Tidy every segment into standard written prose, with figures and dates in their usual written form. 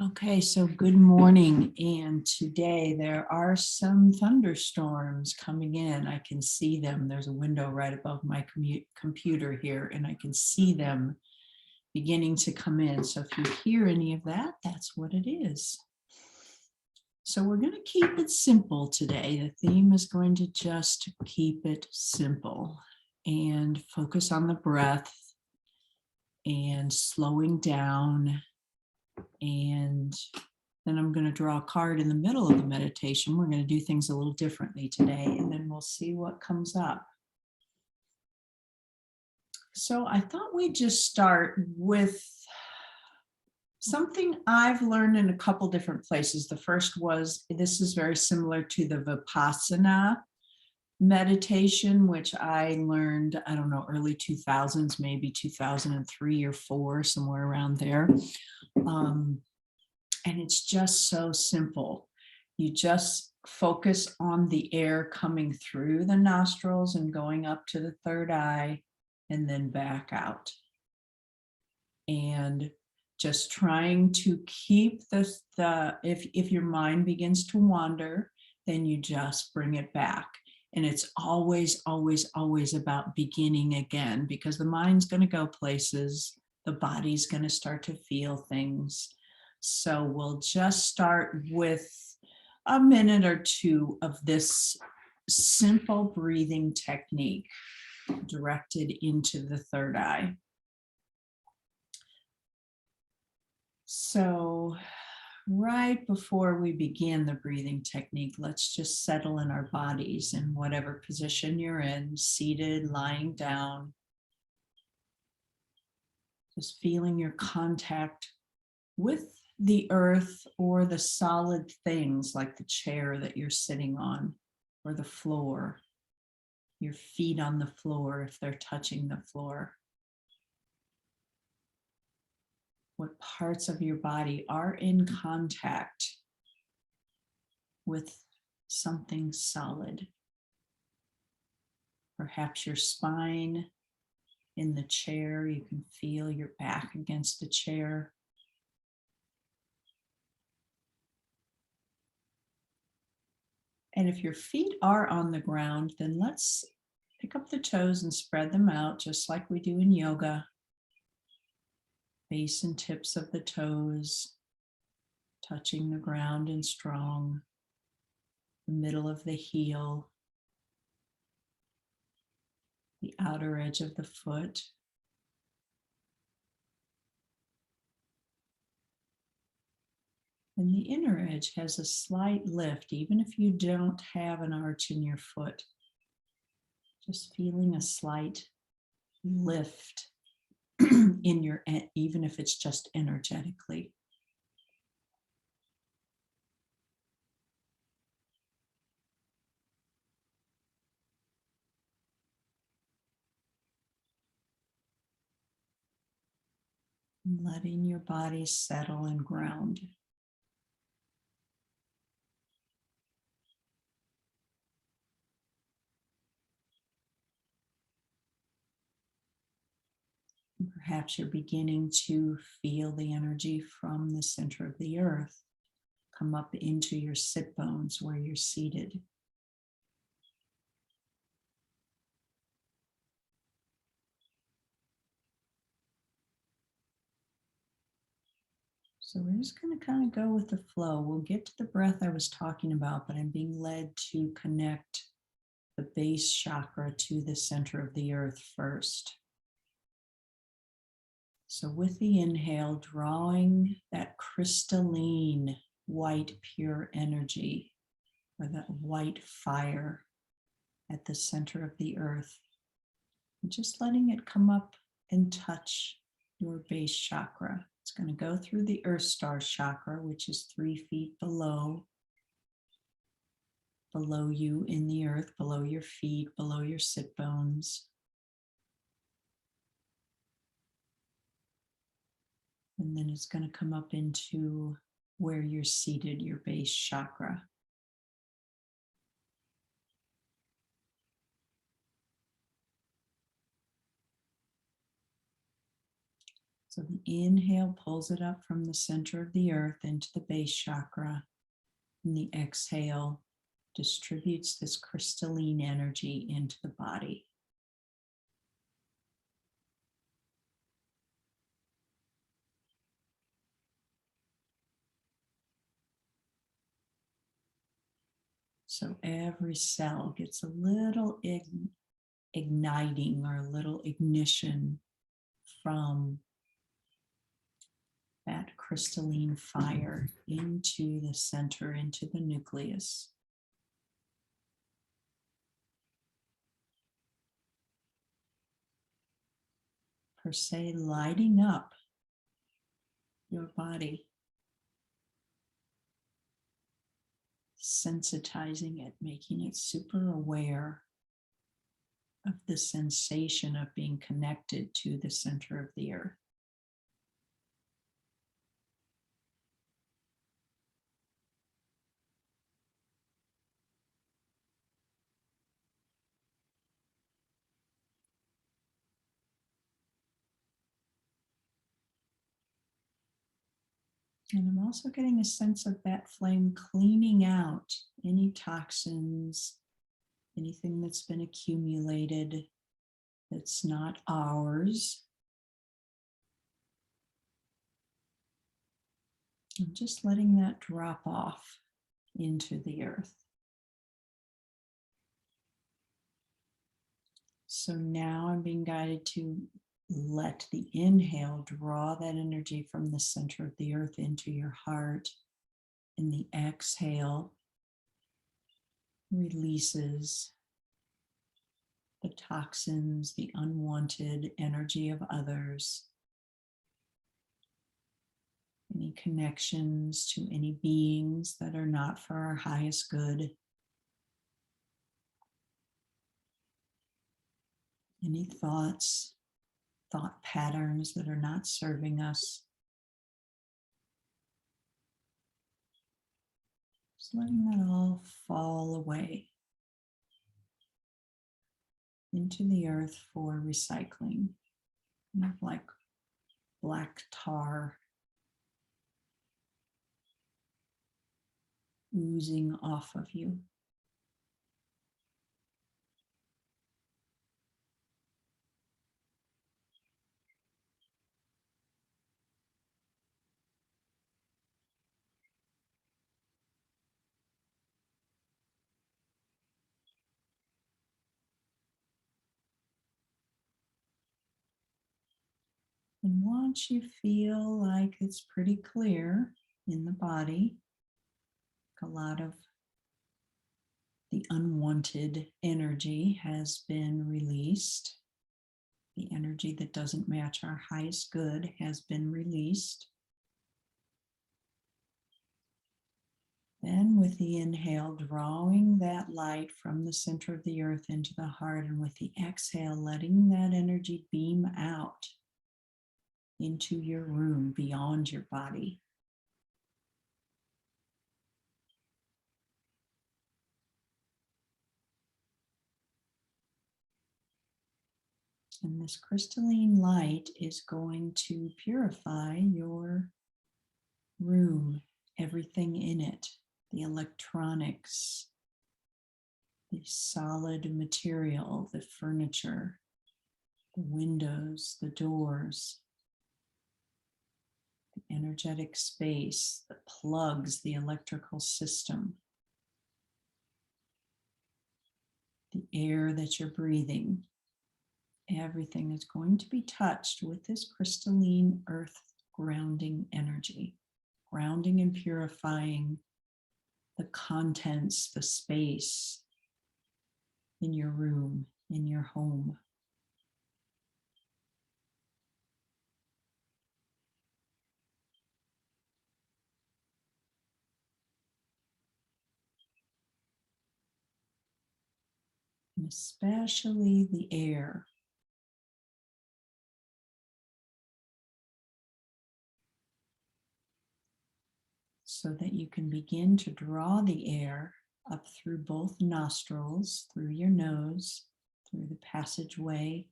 Okay, so good morning. And today there are some thunderstorms coming in. I can see them. There's a window right above my computer here, and I can see them beginning to come in. So if you hear any of that, that's what it is. So we're going to keep it simple today. The theme is going to just keep it simple and focus on the breath and slowing down. And then I'm going to draw a card in the middle of the meditation. We're going to do things a little differently today, and then we'll see what comes up. So I thought we'd just start with something I've learned in a couple different places. The first was, this is very similar to the Vipassana Meditation, which I learned, I don't know, early 2000s, maybe 2003 or 4, somewhere around there. And it's just so simple. You just focus on the air coming through the nostrils and going up to the third eye and then back out. And just trying to keep if your mind begins to wander, then you just bring it back. And it's always, always, always about beginning again, because the mind's going to go places, the body's going to start to feel things. So we'll just start with a minute or two of this simple breathing technique directed into the third eye. So right before we begin the breathing technique, let's just settle in our bodies in whatever position you're in, seated, lying down. Just feeling your contact with the earth or the solid things like the chair that you're sitting on or the floor, your feet on the floor if they're touching the floor. What parts of your body are in contact with something solid? Perhaps your spine in the chair, you can feel your back against the chair. And if your feet are on the ground, then let's pick up the toes and spread them out just like we do in yoga. Base and tips of the toes touching the ground and strong. The middle of the heel. The outer edge of the foot. And the inner edge has a slight lift, even if you don't have an arch in your foot. Just feeling a slight lift in your, even if it's just energetically. And letting your body settle and ground. Perhaps you're beginning to feel the energy from the center of the earth come up into your sit bones where you're seated. So we're just going to kind of go with the flow. We'll get to the breath I was talking about, but I'm being led to connect the base chakra to the center of the earth first. So with the inhale, drawing that crystalline white pure energy, or that white fire at the center of the earth, and just letting it come up and touch your base chakra. It's going to go through the Earth Star chakra, which is 3 feet below you in the earth, below your feet, below your sit bones. And then it's going to come up into where you're seated, your base chakra. So the inhale pulls it up from the center of the earth into the base chakra, and the exhale distributes this crystalline energy into the body. So every cell gets a little igniting or a little ignition from that crystalline fire into the center, into the nucleus. Per se, lighting up your body, sensitizing it, making it super aware of the sensation of being connected to the center of the earth. And I'm also getting a sense of that flame cleaning out any toxins, anything that's been accumulated that's not ours. And just letting that drop off into the earth. So now I'm being guided to let the inhale draw that energy from the center of the earth into your heart, and the exhale releases the toxins, the unwanted energy of others, any connections to any beings that are not for our highest good, any thoughts, thought patterns that are not serving us. Just letting that all fall away into the earth for recycling, kind of like black tar oozing off of you. And once you feel like it's pretty clear in the body, a lot of the unwanted energy has been released. The energy that doesn't match our highest good has been released. Then with the inhale, drawing that light from the center of the earth into the heart, and with the exhale, letting that energy beam out into your room beyond your body. And this crystalline light is going to purify your room, everything in it, the electronics, the solid material, the furniture, the windows, the doors, the energetic space, the plugs, the electrical system, the air that you're breathing. Everything is going to be touched with this crystalline earth grounding energy, grounding and purifying the contents, the space in your room, in your home. And especially the air. So that you can begin to draw the air up through both nostrils, through your nose, through the passageway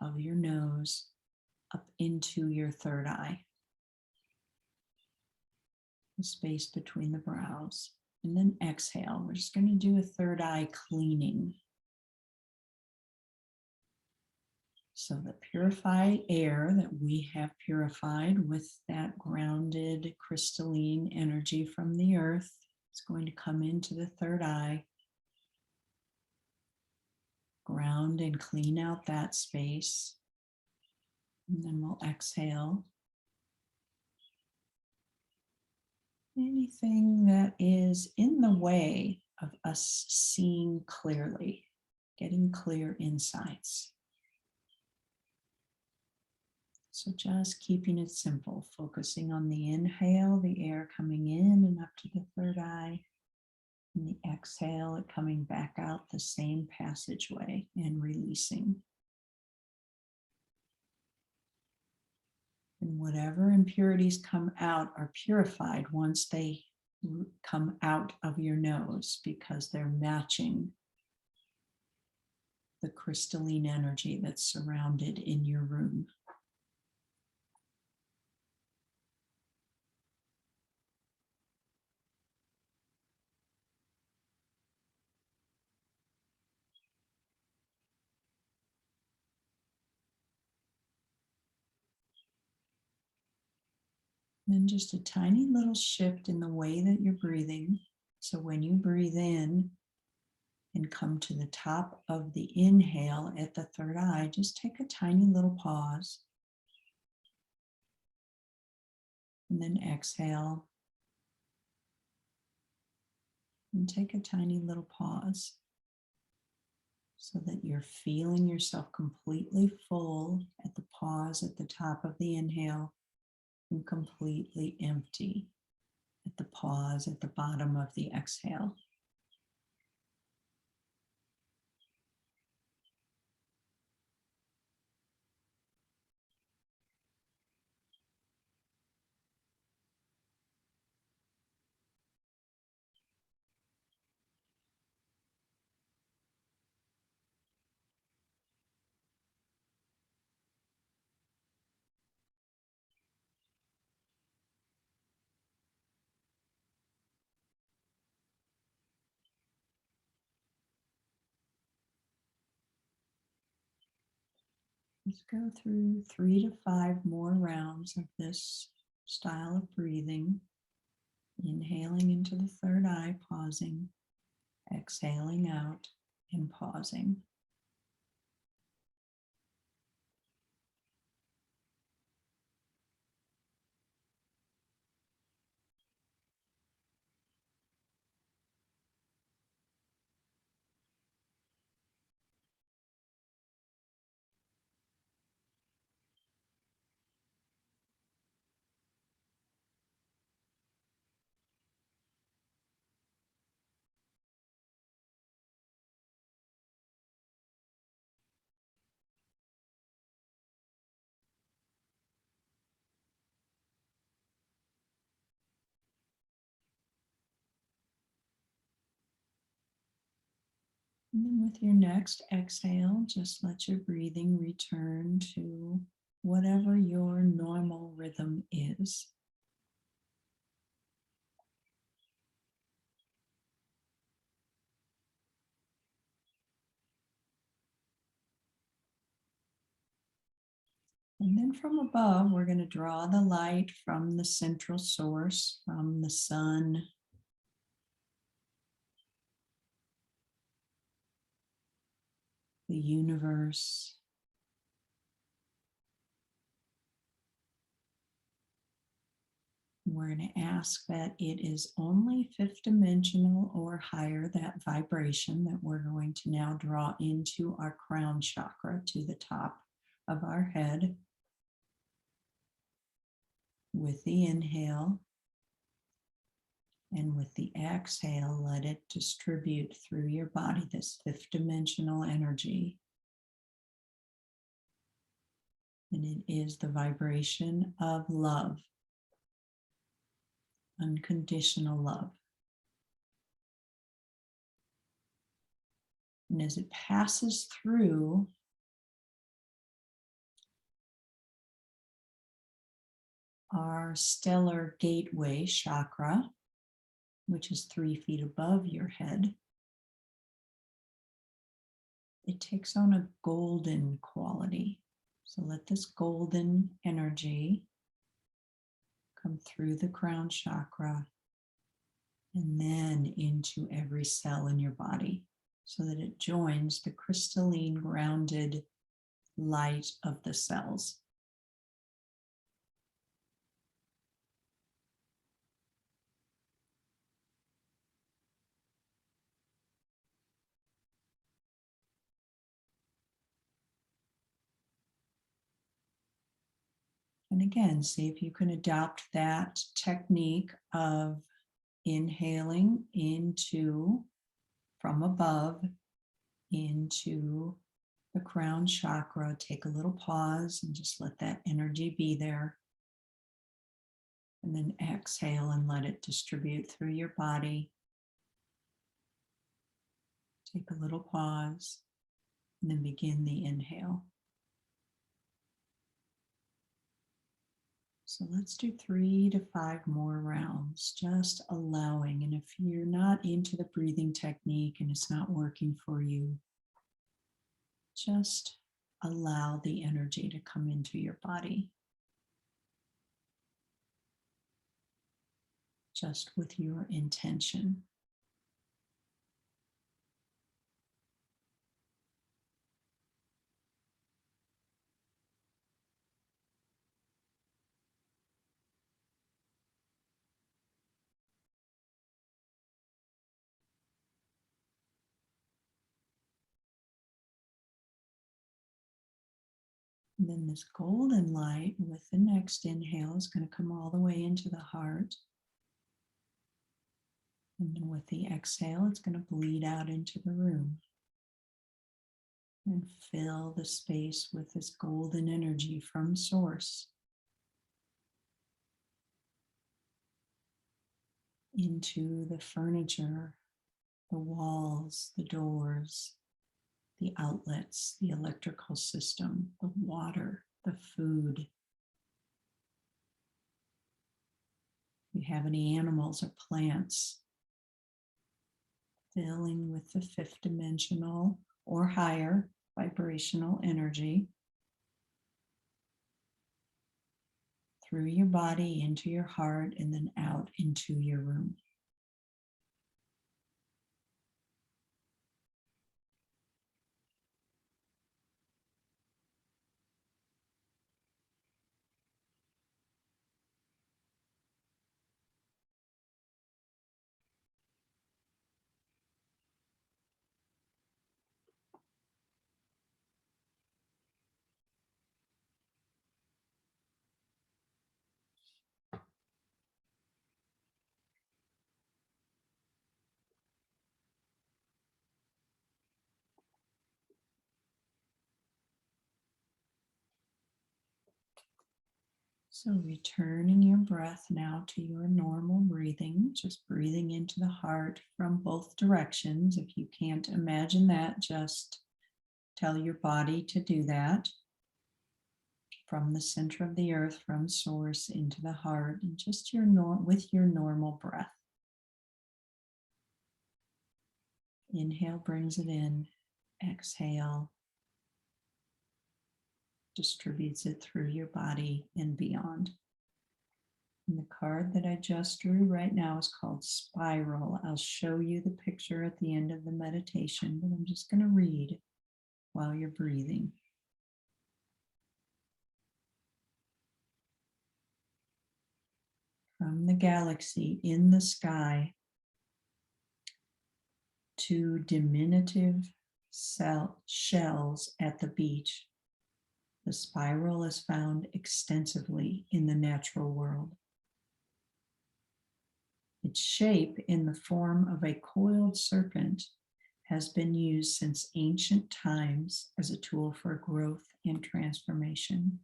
of your nose, up into your third eye, the space between the brows. And then exhale. We're just going to do a third eye cleaning. So the purified air that we have purified with that grounded crystalline energy from the earth is going to come into the third eye, ground and clean out that space. And then we'll exhale. Anything that is in the way of us seeing clearly, getting clear insights. So just keeping it simple, focusing on the inhale, the air coming in and up to the third eye, and the exhale, it coming back out the same passageway and releasing. And whatever impurities come out are purified once they come out of your nose, because they're matching the crystalline energy that's surrounded in your room. Then just a tiny little shift in the way that you're breathing. So when you breathe in and come to the top of the inhale at the third eye, just take a tiny little pause. And then exhale. And take a tiny little pause so that you're feeling yourself completely full at the pause at the top of the inhale and completely empty at the pause at the bottom of the exhale. Let's go through 3 to 5 more rounds of this style of breathing. Inhaling into the third eye, pausing, exhaling out and pausing. And then with your next exhale, just let your breathing return to whatever your normal rhythm is. And then from above, we're going to draw the light from the central source, from the sun, the universe. We're going to ask that it is only fifth dimensional or higher, that vibration that we're going to now draw into our crown chakra to the top of our head. With the inhale and with the exhale, let it distribute through your body, this fifth dimensional energy. And it is the vibration of love. Unconditional love. And as it passes through, our stellar gateway chakra, which is 3 feet above your head. It takes on a golden quality. So let this golden energy come through the crown chakra and then into every cell in your body so that it joins the crystalline, grounded light of the cells. And again, see if you can adopt that technique of inhaling from above into the crown chakra. Take a little pause and just let that energy be there. And then exhale and let it distribute through your body. Take a little pause and then begin the inhale. So let's do 3 to 5 more rounds, just allowing. And if you're not into the breathing technique and it's not working for you, just allow the energy to come into your body. Just with your intention. And then this golden light with the next inhale is going to come all the way into the heart. And then with the exhale, it's going to bleed out into the room. And fill the space with this golden energy from source into the furniture, the walls, the doors, the outlets, the electrical system, the water, the food. If you have any animals or plants, filling with the 5th dimensional or higher vibrational energy through your body, into your heart, and then out into your room. So returning your breath now to your normal breathing, just breathing into the heart from both directions. If you can't imagine that, just tell your body to do that. From the center of the earth, from source into the heart, and just with your normal breath. Inhale brings it in, exhale distributes it through your body and beyond. And the card that I just drew right now is called Spiral. I'll show you the picture at the end of the meditation, but I'm just going to read while you're breathing. From the galaxy in the sky to diminutive shells at the beach, the spiral is found extensively in the natural world. Its shape in the form of a coiled serpent has been used since ancient times as a tool for growth and transformation.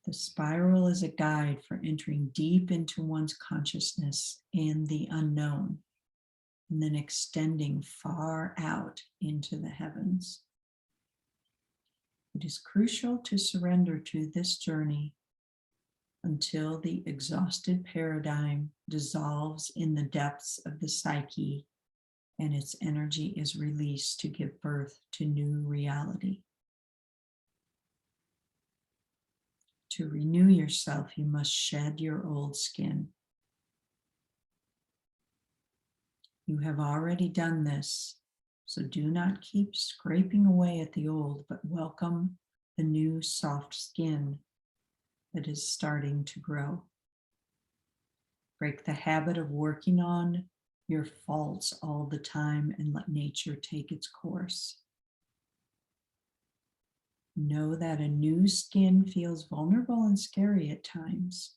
The spiral is a guide for entering deep into one's consciousness and the unknown, and then extending far out into the heavens. It is crucial to surrender to this journey until the exhausted paradigm dissolves in the depths of the psyche and its energy is released to give birth to new reality. To renew yourself, you must shed your old skin. You have already done this, so do not keep scraping away at the old, but welcome the new soft skin that is starting to grow. Break the habit of working on your faults all the time and let nature take its course. Know that a new skin feels vulnerable and scary at times.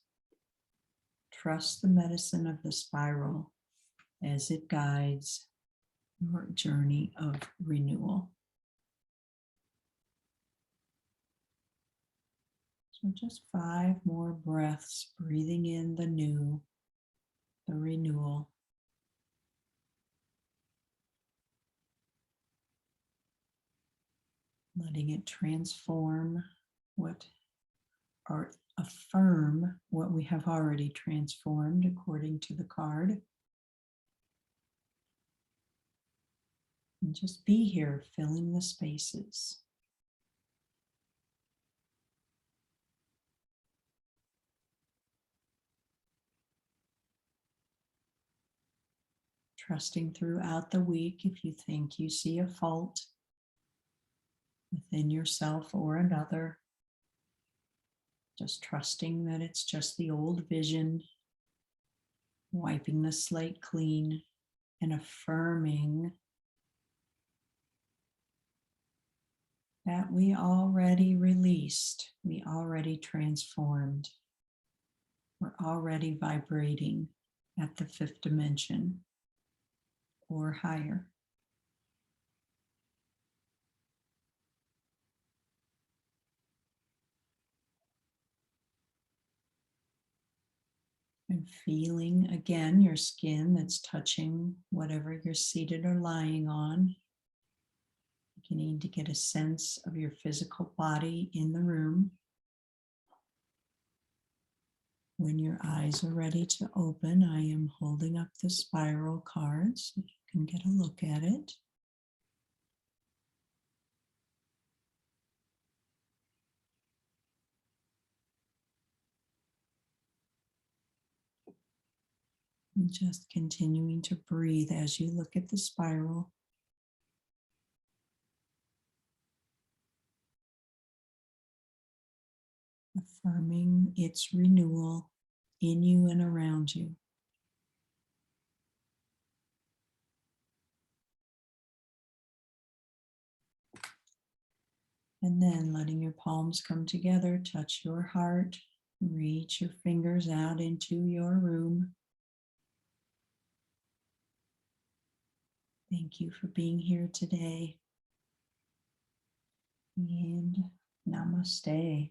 Trust the medicine of the spiral as it guides your journey of renewal. So just 5 more breaths, breathing in the new, the renewal. Letting it transform what, or affirm what we have already transformed according to the card. And just be here, filling the spaces. Trusting throughout the week if you think you see a fault within yourself or another. Just trusting that it's just the old vision, wiping the slate clean and affirming that we already released, we already transformed, we're already vibrating at the 5th dimension or higher. And feeling again your skin that's touching whatever you're seated or lying on. Beginning to get a sense of your physical body in the room. When your eyes are ready to open, I am holding up the spiral card so you can get a look at it. And just continuing to breathe as you look at the spiral. Affirming its renewal in you and around you. And then letting your palms come together, touch your heart, reach your fingers out into your room. Thank you for being here today. And namaste.